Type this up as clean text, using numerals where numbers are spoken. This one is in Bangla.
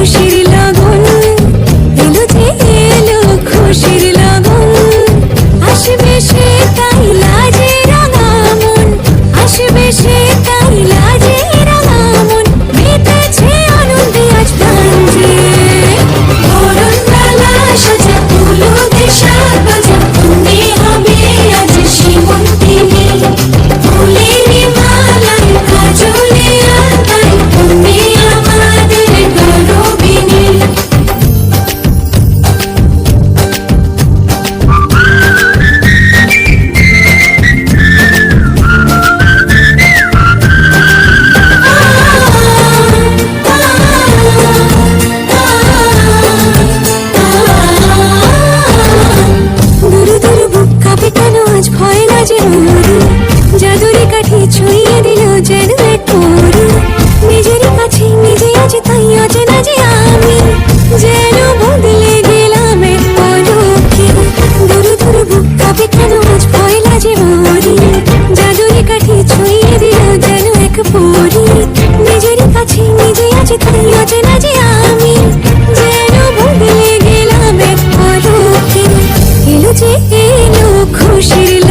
খুশির লগন, এলো যে এলো খুশির লগন। আসবে সে তাই লাজে রাঙা মন, আসবে সে তাই লাজে রাঙা মন। মেতেছে আনন্দে আজ প্রাণ যে, বরণডালা সাজা ফুলুদের সাজ বাজা। তুমি হবে আজ সীমন্তিনী, ফুলেরই মালায় কাজলে আলতায়। তুমি আমাদের গৌরবিনী। দুরু দুরু বুক কাঁপে কেন আজ ভয় না যে মরি। জাদুরি কাঠি ছুঁয়ে দিল যেন এক পরি। নিজেরই কাছে নিজে আজ তাই অচেনা যে আমি, যেন বদলে গেলাম এক পলকে। দুরু দুরু বুক কাঁপে কেন আজ ভয় না যে মরি। জাদুরি কাঠি ছুঁয়ে দিল যেন এক পরি। নিজেরই কাছে নিজে আজ তাই অচেনা যে আমি, যেন বদলে গেলাম এক পলকে। এলো যে এলো খুশির